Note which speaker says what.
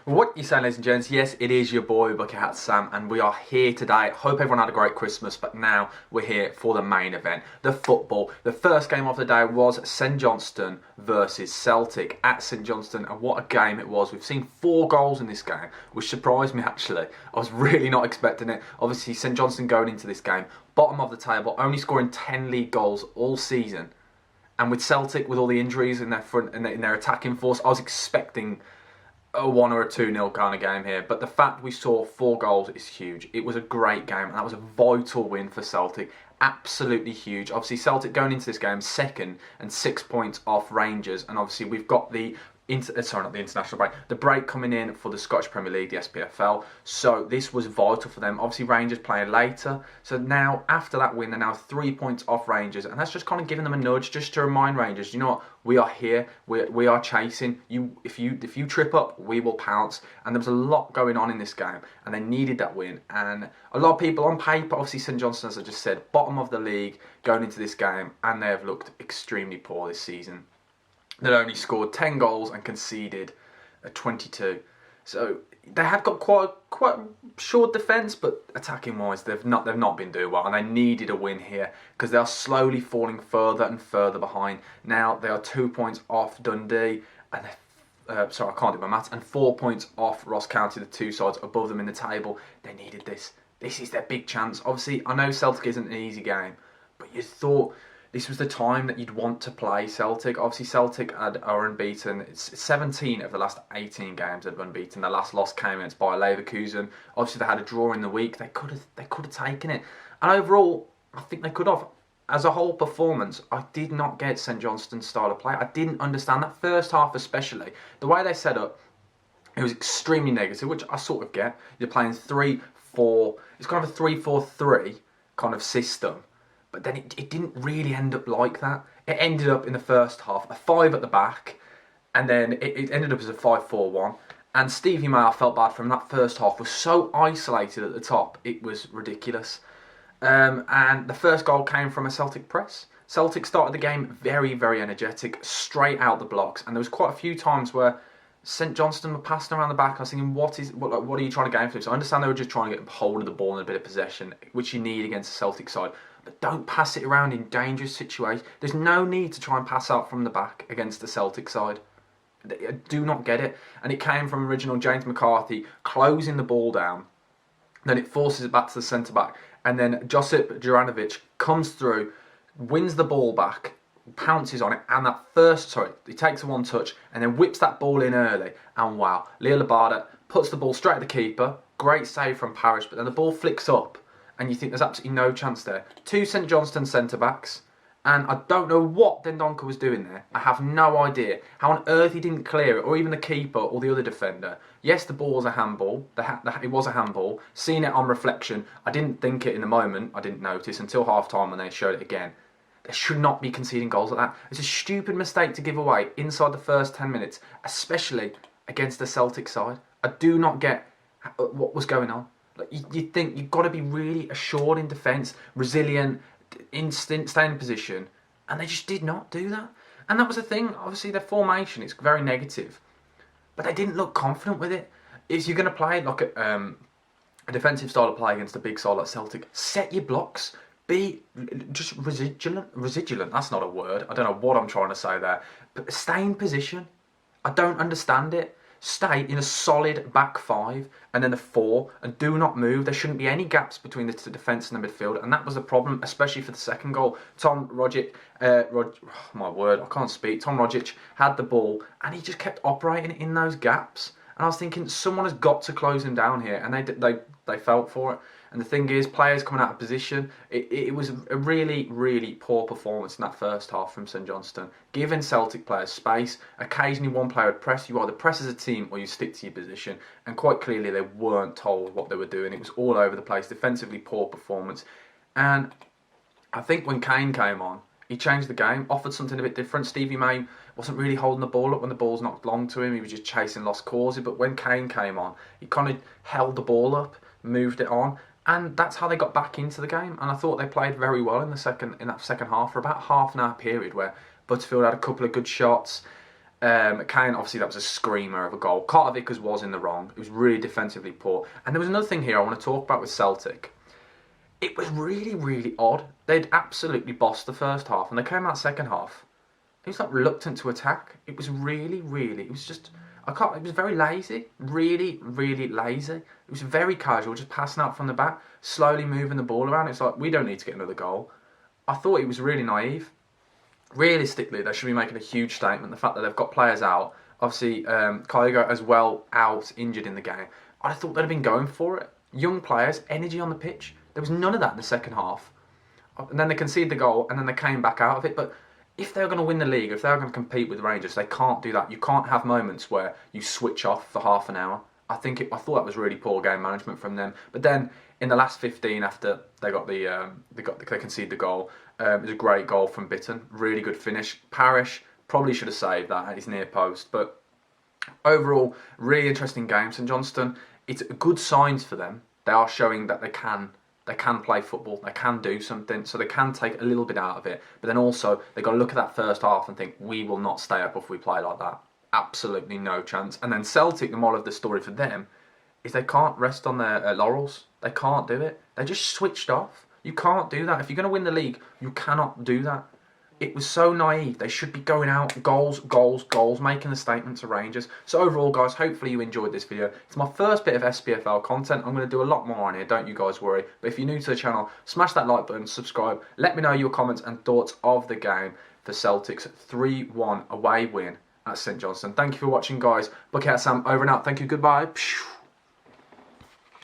Speaker 1: What you saying, ladies and gents? Yes, it is your boy BucketHatSam, and we are here today. Hope everyone had a great Christmas, but now we're here for the main event, the football. The first game of the day was St Johnstone versus Celtic at St Johnstone, and what a game it was. We've seen 4 goals in this game, which surprised me actually. I was really not expecting it. Obviously, St Johnstone going into this game, bottom of the table, only scoring 10 league goals all season, and with Celtic, with all the injuries in their front and in their attacking force, I was expecting a 1 or a 2-0 kind of game here, but the fact we saw 4 goals is huge. It was a great game, and that was a vital win for Celtic. Absolutely huge. Obviously, Celtic going into this game second and 6 points off Rangers, and obviously we've got the not the international break, the break coming in for the Scottish Premier League, the SPFL. So this was vital for them. Obviously, Rangers playing later. So now, after that win, they're now 3 points off Rangers, and that's just kind of giving them a nudge, just to remind Rangers, you know what, we are here, we are chasing you. If you trip up, we will pounce. And there was a lot going on in this game, and they needed that win. And a lot of people on paper, obviously St Johnstone, as I just said, bottom of the league going into this game, and they have looked extremely poor this season. They'd only scored 10 goals and conceded 22. So they have got quite short defence, but attacking wise, they've not been doing well, and they needed a win here because they are slowly falling further and further behind. Now they are 2 points off Dundee, and sorry, I can't do my maths, and 4 points off Ross County, the two sides above them in the table. They needed this. This is their big chance. Obviously, I know Celtic isn't an easy game, but you thought this was the time that you'd want to play Celtic. Obviously, Celtic are unbeaten. It's 17 of the last 18 games they've unbeaten. Their last loss came against Bayer Leverkusen. Obviously, they had a draw in the week. They could have taken it. And overall, I think they could have. As a whole performance, I did not get St Johnstone's style of play. I didn't understand that first half especially. The way they set up, it was extremely negative, which I sort of get. You're playing 3-4. It's kind of a 3-4-3 kind of system. But then it didn't really end up like that. It ended up in the first half, a 5 at the back, and then it ended up as a 5-4-1. And Stevie May, I felt bad from that first half, was so isolated at the top, it was ridiculous. And the first goal came from a Celtic press. Celtic started the game very, very energetic, straight out the blocks, and there was quite a few times where St Johnstone were passing around the back. I was thinking, what are you trying to gain for this? I understand they were just trying to get hold of the ball and a bit of possession, which you need against the Celtic side. But don't pass it around in dangerous situations. There's no need to try and pass out from the back against the Celtic side. I do not get it. And it came from original James McCarthy closing the ball down. Then it forces it back to the centre-back. And then Josip Juranovic comes through, wins the ball back, pounces on it, and he takes a one touch and then whips that ball in early. And wow, Leo Labada puts the ball straight at the keeper. Great save from Parrish, but then the ball flicks up. And you think there's absolutely no chance there. 2 St Johnstone centre-backs, and I don't know what Dendoncker was doing there. I have no idea how on earth he didn't clear it, or even the keeper or the other defender. Yes, the ball was a handball. It was a handball. Seeing it on reflection, I didn't think it in the moment. I didn't notice until half-time when they showed it again. They should not be conceding goals like that. It's a stupid mistake to give away inside the first 10 minutes, especially against the Celtic side. I do not get what was going on. You'd think you've got to be really assured in defence, resilient, instant, stay in position, and they just did not do that. And that was the thing. Obviously, their formation is very negative, but they didn't look confident with it. If you're going to play like a defensive style of play against a big side like Celtic, set your blocks. Be just residulant. That's not a word. I don't know what I'm trying to say there. But stay in position. I don't understand it. Stay in a solid back 5 and then the 4 and do not move. There shouldn't be any gaps between the defence and the midfield, and that was the problem, especially for the second goal. Tom Rogic had the ball and he just kept operating in those gaps. And I was thinking, someone has got to close him down here, and they felt for it. And the thing is, players coming out of position, it was a really, really poor performance in that first half from St Johnstone. Giving Celtic players space, occasionally one player would press. You either press as a team or you stick to your position. And quite clearly, they weren't told what they were doing. It was all over the place, defensively poor performance. And I think when Kane came on, he changed the game, offered something a bit different. Stevie May wasn't really holding the ball up when the ball's knocked long to him. He was just chasing lost causes. But when Kane came on, he kind of held the ball up, moved it on. And that's how they got back into the game. And I thought they played very well in that second half for about half an hour period, where Butterfield had a couple of good shots. Kane, obviously, that was a screamer of a goal. Carter Vickers was in the wrong. It was really defensively poor. And there was another thing here I want to talk about with Celtic. It was really, really odd. They'd absolutely bossed the first half, and they came out second half. It was like reluctant to attack. It was really, really. It was just. It was very lazy. Really, really lazy. It was very casual, just passing out from the back, slowly moving the ball around. It's like, we don't need to get another goal. I thought it was really naive. Realistically, they should be making a huge statement. The fact that they've got players out, obviously, Kygo as well out injured in the game. I thought they'd have been going for it. Young players, energy on the pitch. There was none of that in the second half. And then they conceded the goal, and then they came back out of it. But if they're going to win the league, if they're going to compete with Rangers, they can't do that. You can't have moments where you switch off for half an hour. I thought that was really poor game management from them. But then in the last 15, after they conceded the goal, it was a great goal from Bitton. Really good finish. Parrish probably should have saved that at his near post. But overall, really interesting game. St Johnstone, it's good signs for them. They are showing that they can play football, they can do something, so they can take a little bit out of it. But then also, they've got to look at that first half and think, we will not stay up if we play like that. Absolutely no chance. And then Celtic, the moral of the story for them is they can't rest on their laurels. They can't do it. They just switched off. You can't do that. If you're going to win the league, you cannot do that. It was so naive. They should be going out, goals, goals, goals, making the statement to Rangers. So overall, guys, hopefully you enjoyed this video. It's my first bit of SPFL content. I'm going to do a lot more on here, don't you guys worry. But if you're new to the channel, smash that like button, subscribe. Let me know your comments and thoughts of the game for Celtic's 3-1 away win at St Johnstone. Thank you for watching, guys. BucketHatSam over and out. Thank you, goodbye.